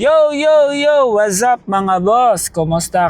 Yo, yo, yo! What's up mga boss? Kumusta?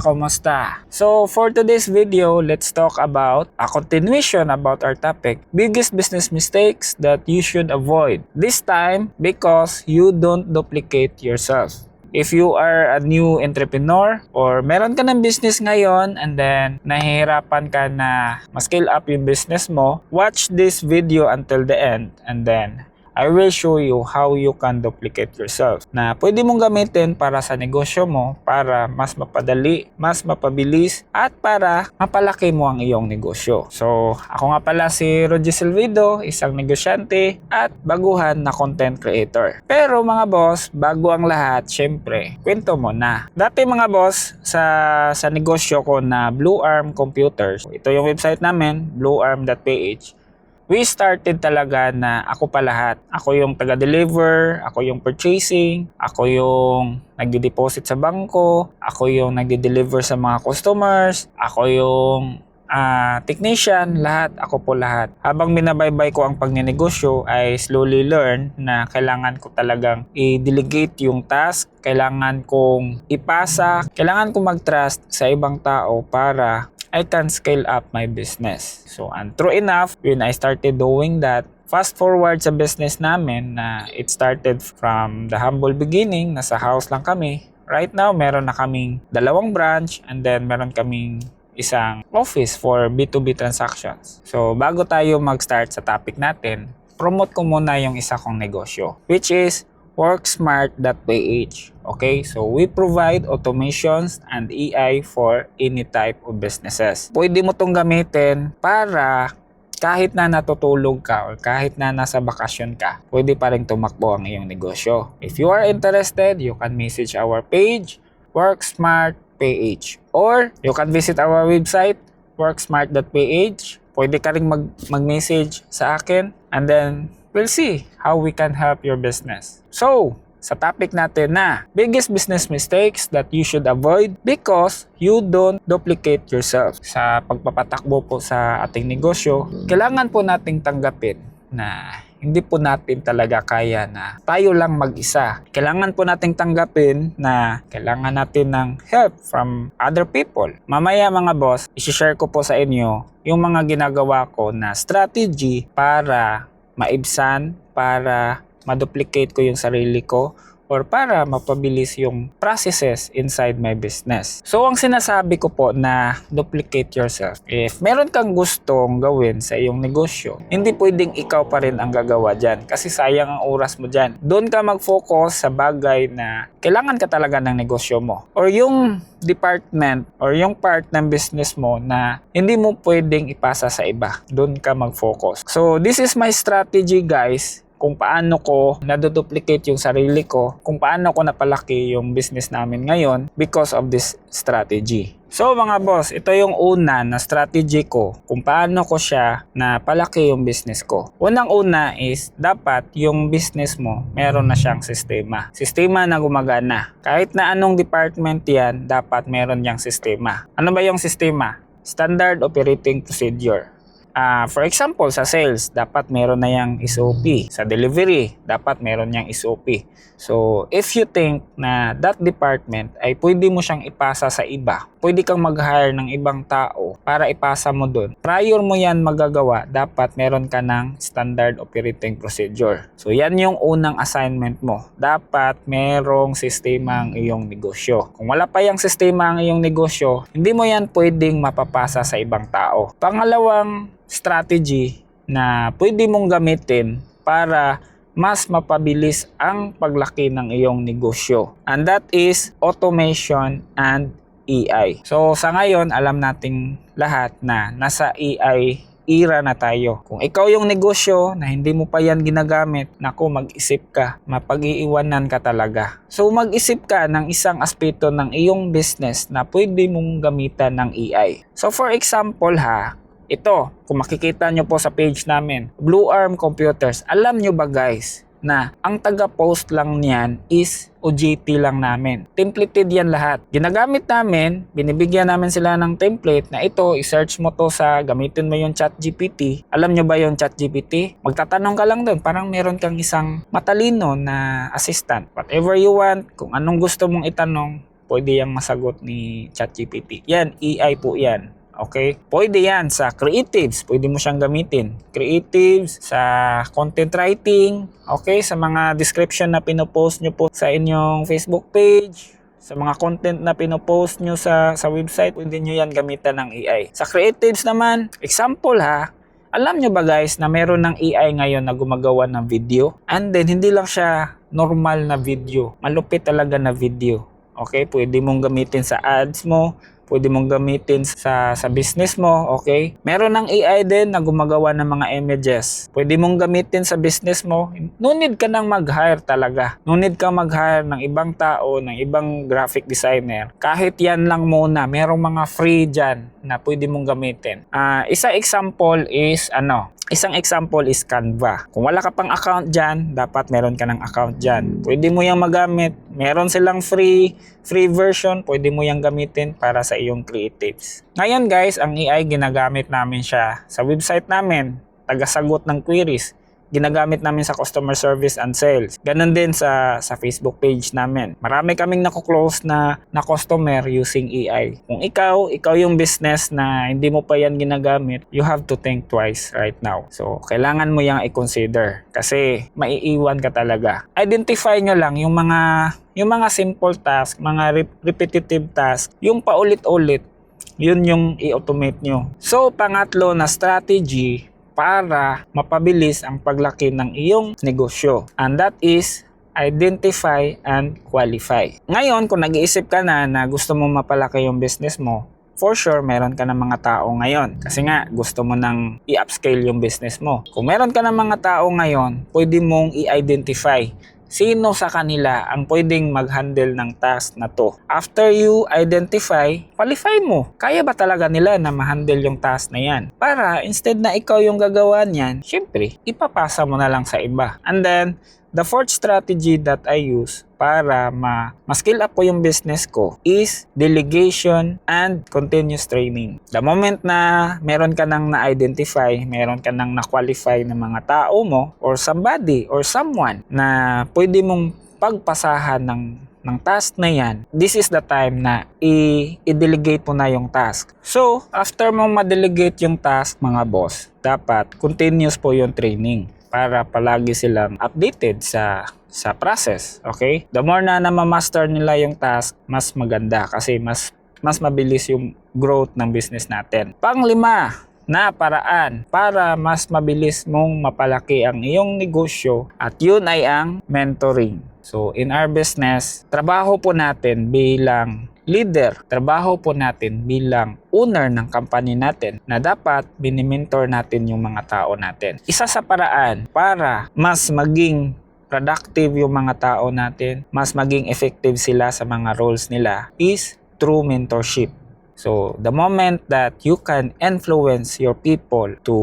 So for today's video, let's talk about a continuation about our topic, biggest business mistakes that you should avoid. This time, because you don't duplicate yourself. If you are a new entrepreneur or meron ka ng business ngayon and then nahihirapan ka na ma-scale up yung business mo, watch this video until the end and then I will show you how you can duplicate yourself na pwede mong gamitin para sa negosyo mo para mas mapadali, mas mapabilis at para mapalaki mo ang iyong negosyo. So, ako nga pala si Roger Silvido, isang negosyante at baguhan na content creator. Pero mga boss, bago ang lahat, syempre, kwento mo na. Dati mga boss, sa negosyo ko na Blue Arm Computers, ito yung website namin, bluearm.ph. We started talaga na ako pa lahat. Ako yung taga-deliver, ako yung purchasing, ako yung nagde-deposit sa bangko, ako yung nagde-deliver sa mga customers, ako yung technician, lahat, ako po lahat. Habang binabaybay ko ang pagnenegosyo, I slowly learn na kailangan ko talagang i-delegate yung task, kailangan kong ipasa, kailangan kong mag-trust sa ibang tao para I can scale up my business. So, and true enough, when I started doing that, fast forward sa business namin na it started from the humble beginning, nasa house lang kami. Right now, meron na kaming 2 branch and then meron kaming isang office for B2B transactions. So, bago tayo mag-start sa topic natin, promote ko muna yung isa kong negosyo, which is WorkSmart.ph. Okay, so we provide automations and AI for any type of businesses. Pwede mo tong gamitin para kahit na natutulog ka or kahit na nasa bakasyon ka, pwede pa rin tumakbo ang iyong negosyo. If you are interested, you can message our page, WorkSmart.ph, or you can visit our website, WorkSmart.ph. Pwede ka rin mag-message sa akin and then we'll see how we can help your business. So, sa topic natin na biggest business mistakes that you should avoid because you don't duplicate yourself. Sa pagpapatakbo po sa ating negosyo, kailangan po nating tanggapin na hindi po natin talaga kaya na tayo lang mag-isa. Kailangan po nating tanggapin na kailangan natin ng help from other people. Mamaya mga boss, isi-share ko po sa inyo yung mga ginagawa ko na strategy para maibsan, para ma-duplicate ko yung sarili ko, or para mapabilis yung processes inside my business. So, ang sinasabi ko po na duplicate yourself. If meron kang gustong gawin sa iyong negosyo, hindi pwedeng ikaw pa rin ang gagawa dyan kasi sayang ang oras mo dyan. Doon ka mag-focus sa bagay na kailangan ka talaga ng negosyo mo. Or yung department or yung part ng business mo na hindi mo pwedeng ipasa sa iba. Doon ka mag-focus. So, this is my strategy guys, kung paano ko naduduplicate yung sarili ko, kung paano ko napalaki yung business namin ngayon because of this strategy. So mga boss, ito yung una na strategy ko kung paano ko siya napalaki yung business ko. Unang-una is dapat yung business mo meron na siyang sistema. Sistema na gumagana. Kahit na anong department yan, dapat meron niyang sistema. Ano ba yung sistema? Standard Operating Procedure. For example, sa sales, dapat meron na yung SOP. Sa delivery, dapat meron yung SOP. So, if you think na that department ay pwede mo siyang ipasa sa iba, pwede kang mag-hire ng ibang tao para ipasa mo doon. Prior mo yan magagawa, dapat meron ka ng Standard Operating Procedure. So, yan yung unang assignment mo. Dapat merong sistema ang iyong negosyo. Kung wala pa yung sistema ang iyong negosyo, hindi mo yan pwedeng mapapasa sa ibang tao. Pangalawang strategy na pwede mong gamitin para mas mapabilis ang paglaki ng iyong negosyo. And that is automation and AI. So sa ngayon, alam nating lahat na nasa AI era na tayo. Kung ikaw yung negosyo na hindi mo pa yan ginagamit, naku, mag-isip ka, mapag-iiwanan ka talaga. So mag-isip ka ng isang aspeto ng iyong business na pwede mong gamitan ng AI. So for example ito, kung makikita nyo po sa page namin, Blue Arm Computers. Alam nyo ba guys, na ang taga-post lang niyan is OJT lang namin. Templated yan lahat. Ginagamit namin, binibigyan namin sila ng template na ito, i-search mo to sa, gamitin mo yung ChatGPT. Alam nyo ba yung ChatGPT? Magtatanong ka lang doon, parang meron kang isang matalino na assistant. Whatever you want, kung anong gusto mong itanong, pwede yung masagot ni ChatGPT. Yan, AI po yan. Okay? Pwede yan sa creatives. Pwede mo siyang gamitin. Creatives, sa content writing, okay? Sa mga description na pinopost nyo po sa inyong Facebook page, sa mga content na pinopost nyo sa website, pwede nyo yan gamitan ng AI. Sa creatives naman, example ha, alam nyo ba guys na meron ng AI ngayon na gumagawa ng video? And then, hindi lang siya normal na video. Malupit talaga na video. Okay? Pwede mong gamitin sa ads mo, pwede mong gamitin sa business mo, okay? Meron ng AI din na gumagawa ng mga images. Pwede mong gamitin sa business mo. No need ka nang mag-hire talaga. No need ka mag-hire ng ibang tao, ng ibang graphic designer. Kahit yan lang muna, merong mga free dyan na pwede mong gamitin. Isang example is Canva. Kung wala ka pang account dyan, dapat meron ka ng account dyan. Pwede mo yung magamit. Meron silang free version. Pwede mo yung gamitin para sa iyong creatives. Ngayon guys, ang AI ginagamit namin siya sa website namin. Tagasagot ng queries. Ginagamit namin sa customer service and sales. Ganon din sa Facebook page namin. Marami kaming nakuklose na customer using AI. Kung ikaw yung business na hindi mo pa yan ginagamit, you have to think twice right now. So, kailangan mo yang i-consider kasi maiiwan ka talaga. Identify nyo lang yung mga simple task, mga repetitive task, yung paulit-ulit, yun yung i-automate nyo. So, pangatlo na strategy para mapabilis ang paglaki ng iyong negosyo. And that is identify and qualify. Ngayon, kung nag-iisip ka na gusto mo mapalaki yung business mo, for sure, meron ka ng mga tao ngayon. Kasi nga, gusto mo nang i-upscale yung business mo. Kung meron ka ng mga tao ngayon, pwede mong i-identify sino sa kanila ang pwedeng mag-handle ng task na to. After you identify, qualify mo. Kaya ba talaga nila na ma-handle yung task na yan? Para instead na ikaw yung gagawa niyan, syempre, ipapasa mo na lang sa iba. And then, the fourth strategy that I use para ma-skill up ko yung business ko is delegation and continuous training. The moment na meron ka nang na-identify, meron ka nang na-qualify ng mga tao mo or somebody or someone na pwede mong pagpasahan ng task na yan, this is the time na i-delegate mo na yung task. So, after mo ma-delegate yung task mga boss, dapat continuous po yung training para palagi silang updated sa process, okay? The more na ma-master nila yung task, mas maganda kasi mas mabilis yung growth ng business natin. Panglima na paraan para mas mabilis mong mapalaki ang iyong negosyo at yun ay ang mentoring. So, in our business, trabaho po natin bilang leader, trabaho po natin bilang owner ng company natin na dapat binimentor natin yung mga tao natin. Isa sa paraan para mas maging productive yung mga tao natin, mas maging effective sila sa mga roles nila is through mentorship. So, the moment that you can influence your people to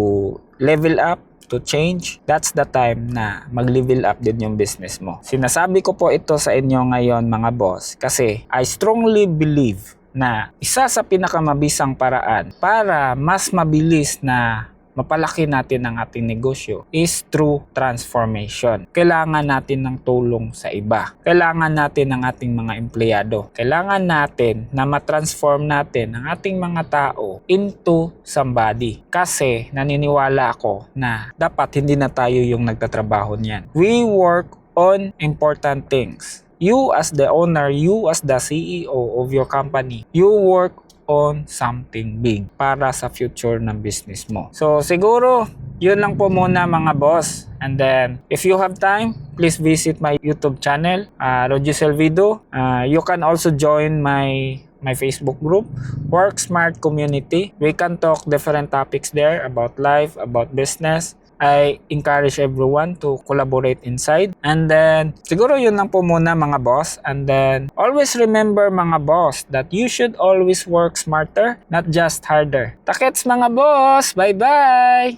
level up, to change, that's the time na mag-level up din yung business mo. Sinasabi ko po ito sa inyo ngayon mga boss kasi I strongly believe na isa sa pinakamabisang paraan para mas mabilis na mapalaki natin ang ating negosyo is through transformation. Kailangan natin ng tulong sa iba. Kailangan natin ng ating mga empleyado. Kailangan natin na matransform natin ang ating mga tao into somebody. Kasi naniniwala ako na dapat hindi na tayo yung nagtatrabaho niyan. We work on important things. You as the owner, you as the CEO of your company, you work on something big para sa future ng business mo. So siguro, yun lang po muna mga boss. And then, if you have time, please visit my YouTube channel, Roger Selvido. You can also join my Facebook group, Work Smart Community. We can talk different topics there about life, about business. I encourage everyone to collaborate inside. And then, siguro yun lang po muna mga boss. And then, always remember mga boss that you should always work smarter, not just harder. Takets mga boss! Bye-bye!